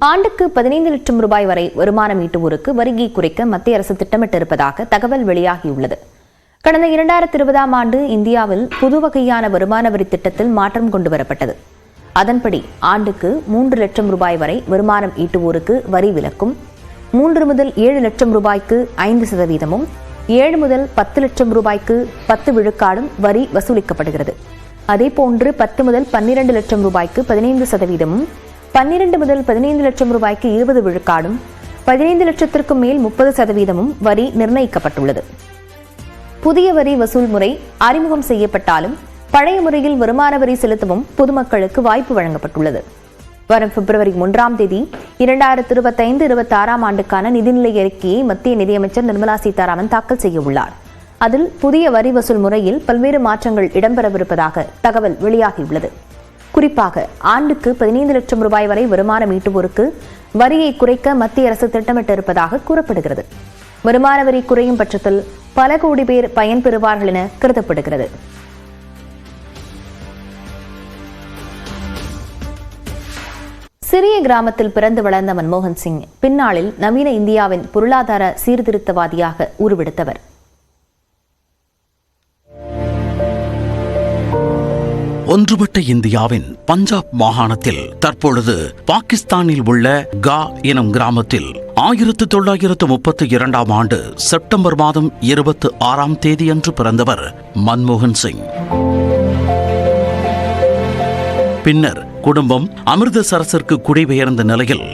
ஆண்டுக்கு 15 லட்சம் ரூபாய் வரை வருமானம் ஈட்டுவோருக்கு வரியை குறைக்க மத்திய அரசு திட்டமிட்டிருப்பதாக தகவல் வெளியாகியுள்ளது. கடந்த 2020ஆம் ஆண்டு இந்தியாவில் புது வகையான வருமான வரி திட்டத்தில் மாற்றம் கொண்டுவரப்பட்டது. அதன்படி ஆண்டுக்கு 3 லட்சம் ரூபாய் வரை வருமானம் ஈட்டுவோருக்கு வரி விலக்கும், 3 முதல் 7 லட்சம் ரூபாய்க்கு 5%, 7 முதல் 10 லட்சம் ரூபாய்க்கு 10 விழுக்காடும் வரி வசூலிக்கப்படுகிறது. அதேபோன்று 10 முதல் 12 லட்சம் ரூபாய்க்கு 15%, 12 முதல் 15 லட்சம் ரூபாய்க்கு 20 விழுக்காடும், 15 லட்சத்திற்கும் மேல் 30% வரி நிர்ணயிக்கப்பட்டுள்ளது. புதிய வரி வசூல் முறை அறிமுகம் செய்யப்பட்டாலும் பழைய முறையில் வருமான வரி செலுத்தவும் பொதுமக்களுக்கு வாய்ப்பு வழங்கப்பட்டுள்ளது. வரும் பிப்ரவரி 1ஆம் தேதி 2025-26ஆம் ஆண்டுக்கான நிதிநிலை அறிக்கையை மத்திய நிதியமைச்சர் நிர்மலா சீதாராமன் தாக்கல் செய்ய உள்ளார். அதில் புதிய வரி வசூல் முறையில் பல்வேறு மாற்றங்கள் இடம்பெறவிருப்பதாக தகவல் வெளியாகியுள்ளது. குறிப்பாக ஆண்டுக்கு 15 லட்சம் ரூபாய் வரை வருமானம் ஈட்டுவோருக்கு வரியை குறைக்க மத்திய அரசு திட்டமிட்டிருப்பதாக கூறப்படுகிறது. வருமான வரி குறையும் பட்சத்தில் பல கோடி பேர் பயன்பெறுவார்கள் என கருதப்படுகிறது. சிறிய கிராமத்தில் பிறந்து வளர்ந்த மன்மோகன் சிங் பின்னாளில் நவீன இந்தியாவின் பொருளாதார சீர்திருத்தவாதியாக உருவெடுத்தவர். ஒன்றுபட்ட இந்தியாவின் பஞ்சாப் மாகாணத்தில் தற்பொழுது பாகிஸ்தானில் உள்ள கா எனும் கிராமத்தில் 1932ஆம் ஆண்டு செப்டம்பர் மாதம் 26ஆம் தேதியன்று பிறந்தவர் மன்மோகன் சிங். பின்னர் குடும்பம் அமிர்தசரஸிற்கு குடிபெயர்ந்த நிலையில்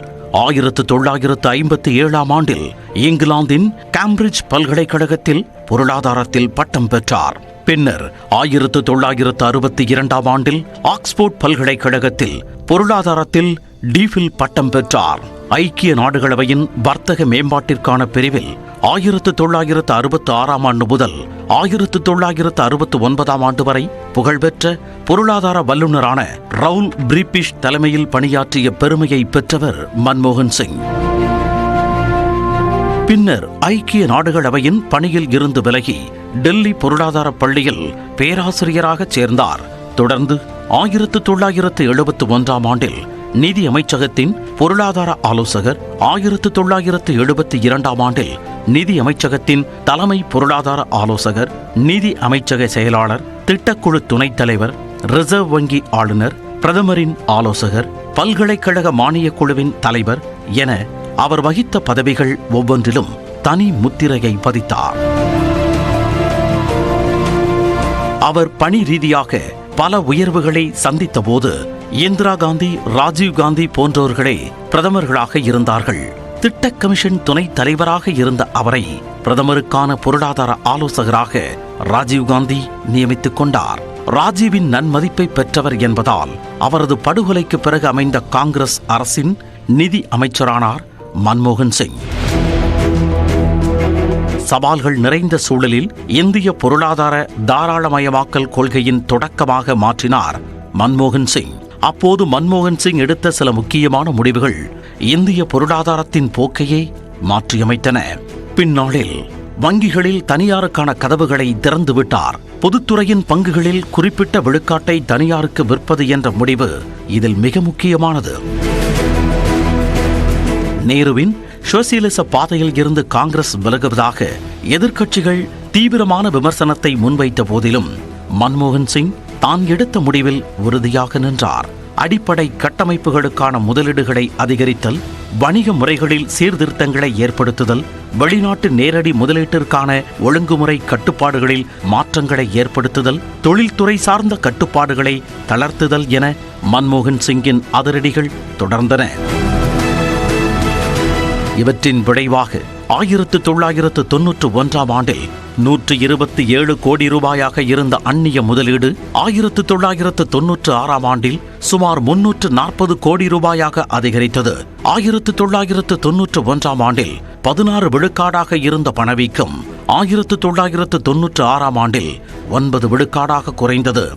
1957ஆம் ஆண்டில் இங்கிலாந்தின் கேம்பிரிட்ஜ் பல்கலைக்கழகத்தில் பொருளாதாரத்தில் பட்டம் பெற்றார். பின்னர் 1962ஆம் ஆண்டில் ஆக்ஸ்போர்ட் பல்கலைக்கழகத்தில் பொருளாதாரத்தில் டிஃபில் பட்டம் பெற்றார். ஐக்கிய நாடுகளவையின் வர்த்தக மேம்பாட்டிற்கான பிரிவில் 1966ஆம் ஆண்டு முதல் 1969ஆம் ஆண்டு வரை புகழ்பெற்ற பொருளாதார வல்லுநரான ரவுல் பிரிபிஷ் தலைமையில் பணியாற்றிய பெருமையை பெற்றவர் மன்மோகன் சிங். பின்னர் ஐக்கிய நாடுகளவையின் பணியில் இருந்து விலகி டெல்லி பொருளாதார பள்ளியில் பேராசிரியராக சேர்ந்தார். தொடர்ந்து 1971ஆம் ஆண்டில் நிதி அமைச்சகத்தின் பொருளாதார ஆலோசகர், 1972ஆம் ஆண்டில் நிதி அமைச்சகத்தின் தலைமை பொருளாதார ஆலோசகர், நிதி அமைச்சக செயலாளர், திட்டக்குழு துணைத் தலைவர், ரிசர்வ் வங்கி ஆளுநர், பிரதமரின் ஆலோசகர், பல்கலைக்கழக மானியக் குழுவின் தலைவர் என அவர் வகித்த பதவிகள் ஒவ்வொன்றிலும் தனி முத்திரையை பதித்தார். அவர் பணி ரீதியாக பல உயர்வுகளை சந்தித்த போது இந்திரா காந்தி, ராஜீவ் காந்தி போன்றோர்களே பிரதமர்களாக இருந்தார்கள். திட்ட கமிஷன் துணைத் தலைவராக இருந்த அவரை பிரதமருக்கான பொருளாதார ஆலோசகராக ராஜீவ் காந்தி நியமித்துக் கொண்டார். ராஜீவின் நன்மதிப்பை பெற்றவர் என்பதால் அவரது படுகொலைக்கு பிறகு அமைந்த காங்கிரஸ் அரசின் நிதி அமைச்சரானார் மன்மோகன் சிங். சவால்கள் நிறைந்த சூழலில் இந்திய பொருளாதார தாராளமயமாக்கல் கொள்கையின் தொடக்கமாக மாற்றினார் மன்மோகன் சிங். அப்போது மன்மோகன் சிங் எடுத்த சில முக்கியமான முடிவுகள் இந்திய பொருளாதாரத்தின் போக்கையே மாற்றியமைத்தன. பின்னாளில் வங்கிகளில் தனியாருக்கான கதவுகளை திறந்துவிட்டார். பொதுத்துறையின் பங்குகளில் குறிப்பிட்ட விழுக்காட்டை தனியாருக்கு விற்பது என்ற முடிவு இதில் மிக முக்கியமானது. நேருவின் சோசியலிச பாதையில் இருந்து காங்கிரஸ் விலகுவதாக எதிர்க்கட்சிகள் தீவிரமான விமர்சனத்தை முன்வைத்த போதிலும் மன்மோகன் சிங் தான் எடுத்த முடிவில் உறுதியாக நின்றார். அடிப்படை கட்டமைப்புகளுக்கான முதலீடுகளை அதிகரித்தல், வணிக முறைகளில் சீர்திருத்தங்களை ஏற்படுத்துதல், வெளிநாட்டு நேரடி முதலீட்டிற்கான ஒழுங்குமுறை கட்டுப்பாடுகளில் மாற்றங்களை ஏற்படுத்துதல், தொழில்துறை சார்ந்த கட்டுப்பாடுகளை தளர்த்துதல் என மன்மோகன் சிங்கின் அதிரடிகள் தொடர்ந்தன. இவற்றின் விளைவாக 1991ஆம் ஆண்டில் 127 கோடி ரூபாயாக இருந்த அந்நிய முதலீடு 1996ஆம் ஆண்டில் சுமார் 340 கோடி ரூபாயாக அதிகரித்தது. 1991ஆம் ஆண்டில் 16 விழுக்காடாக இருந்த பணவீக்கம் 1996ஆம் ஆண்டில் 9 விழுக்காடாக குறைந்தது.